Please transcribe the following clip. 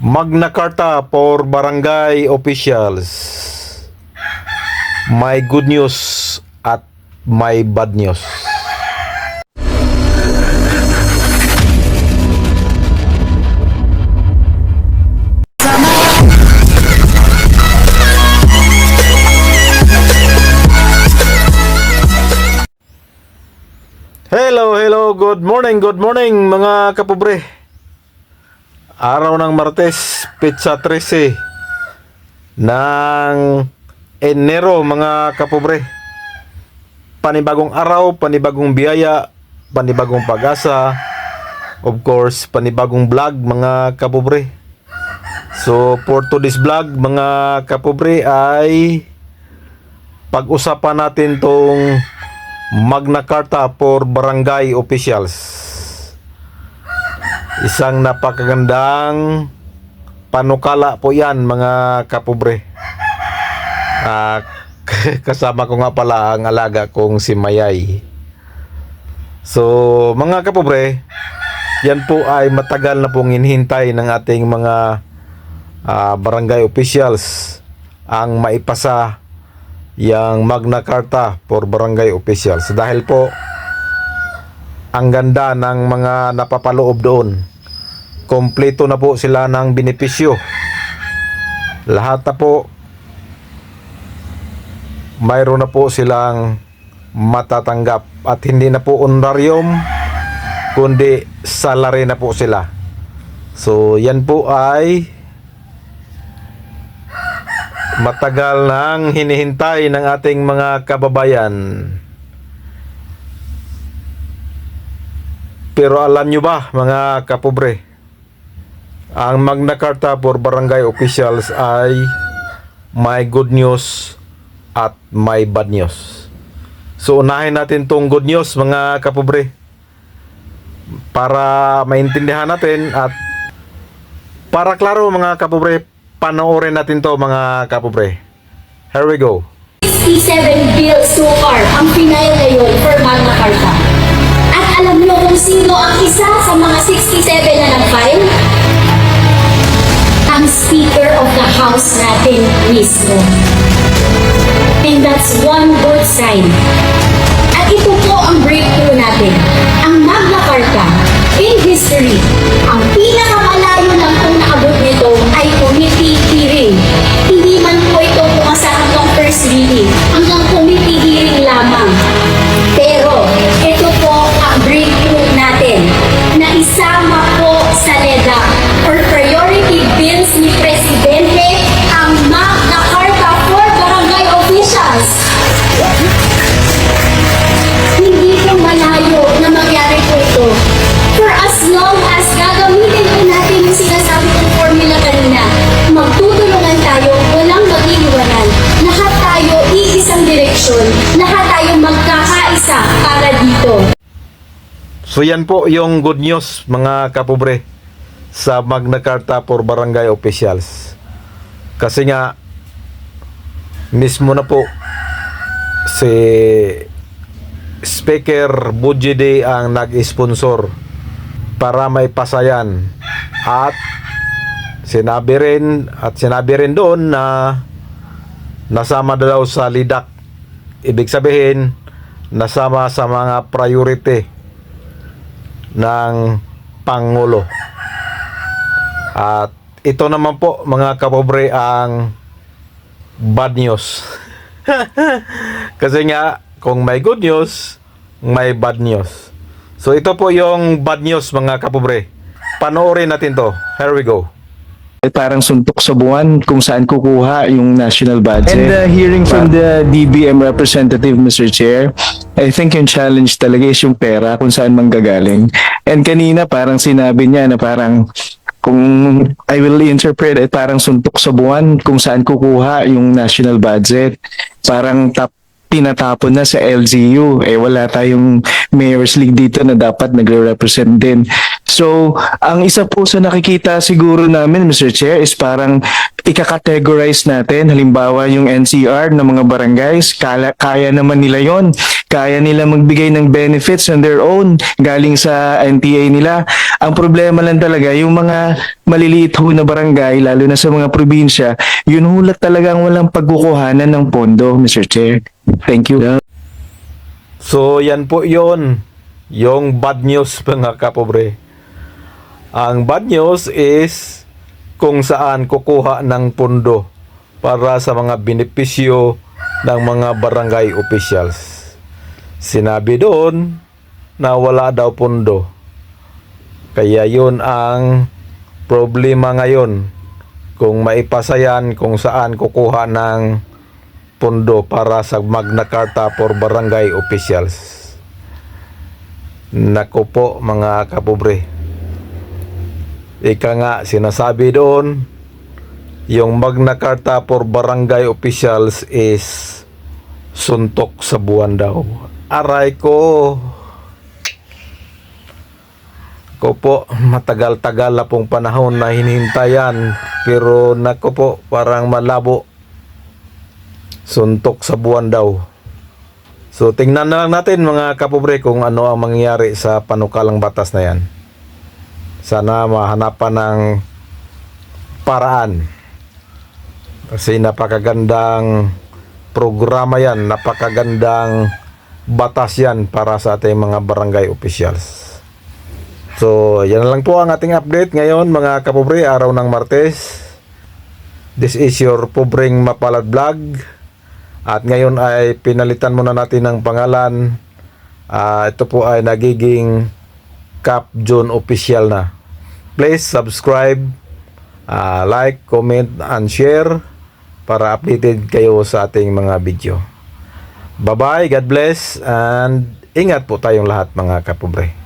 Magna Carta for barangay officials. May good news at may bad news. Hello, good morning mga kapobre. Araw ng Martes, Petsa 13 ng Enero mga kapobre. Panibagong araw, panibagong biyaya, panibagong pag-asa, of course, panibagong vlog mga kapobre. So for today's vlog mga kapobre ay pag-usapan natin tong Magna Carta for barangay officials. Isang napakagandang panukala po yan mga kapobre. Kasama ko nga pala ang alaga kong si Mayay. So mga kapobre, yan po ay matagal na pong hinihintay ng ating mga barangay officials ang maipasa yang Magna Carta for barangay officials. Dahil po ang ganda ng mga napapaloob doon. Kompleto na po sila ng benepisyo. Lahat na po mayroon na po silang matatanggap at hindi na po honorarium kundi salary na po sila. So yan po ay matagal nang hinihintay ng ating mga kababayan. Pero alam nyo ba mga kapobre, ang Magna Carta for barangay officials ay may good news at may bad news. So unahin natin tong good news mga kapobre para maintindihan natin at para klaro mga kapobre. Panoorin natin to mga kapobre. Here we go. 67 bills so far ang final ngayon for Magna Carta. At alam niyo kung sino ang isa sa mga 67 na nag-file? Ang Speaker of the House natin mismo. And that's one good sign. At ito po ang breakthrough natin. Ang Magna Carta in history, ang pinakamalayo lang kung naabot nito ay committee hearing. Hindi man po ito pumasa hanggang first reading, hanggang committee hearing lamang. Pero ito po ang breakthrough natin na isama po sa LEDA or priority bills ni Presidente ang Magna Carta for barangay officials. Hindi po malayo na mangyari po ito. For as long as gagamitin po natin yung sinasabi kong formula kanina, magtutulungan tayo, walang mag-iiwanan. Lahat tayo iisang direksyon, lahat tayo magkakaisa para dito. So yan po yung good news mga kapobre sa Magna Carta for barangay officials. Kasi nga mismo na po si Speaker Budjide ang nag-sponsor para may pasayan at sinabi rin doon na nasama daw sa LIDAC. Ibig sabihin nasama sa mga priority ng Pangulo. At ito naman po mga kapobre ang bad news. Kasi nga kung may good news, may bad news. So ito po yung bad news mga kapobre. Panoorin natin to. Here we go. Parang suntok sa buwan kung saan kukuha yung national budget. And hearing from the DBM representative, Mr. Chair, I think yung challenge talaga is yung pera kung saan manggagaling. And kanina parang sinabi niya na parang kung I will interpret it, parang suntok sa buwan kung saan kukuha yung national budget. Parang tinatapon na sa LGU. Wala tayong Mayor's League dito na dapat nagre-represent din. So, ang isa po sa nakikita siguro namin, Mr. Chair, is parang ika-categorize natin. Halimbawa, yung NCR ng mga barangays, kaya naman nila yon. Kaya nila magbigay ng benefits on their own galing sa NTA nila. Ang problema lang talaga, yung mga maliliit ho na barangay, lalo na sa mga probinsya, yun hulat talagang walang pagkukuhanan ng pondo, Mr. Chair. Thank you. So yan po yon, yung bad news mga kapobre. Ang bad news is kung saan kukuha ng pondo para sa mga benepisyo ng mga barangay officials. Sinabi doon na wala daw pondo. Kaya yun ang problema ngayon. Kung maipasa yan kung saan kukuha ng pondo para sa Magna Carta for barangay officials. Naku po mga kapobre. Ika nga, sinasabi doon, yung Magna Carta for barangay officials is suntok sa buwan daw. Aray ko. Ko po, matagal-tagal na pong panahon na hinihintayan. Pero naku po, parang malabo. Suntok sa buwan daw. So, tingnan na lang natin mga kapobre kung ano ang mangyayari sa panukalang batas na yan. Sana mahanapan ng paraan. Kasi napakagandang programa yan, napakagandang batas yan para sa ating mga barangay officials. So, yan na lang po ang ating update ngayon mga kapobre, araw ng Martes. This is your Pobreng Mapalad Vlog. At ngayon ay pinalitan muna natin ng pangalan. Ito po ay nagiging Cap June official na. Please subscribe, like, comment, and share para updated kayo sa ating mga video. Bye-bye, God bless, and ingat po tayong lahat mga kapobre.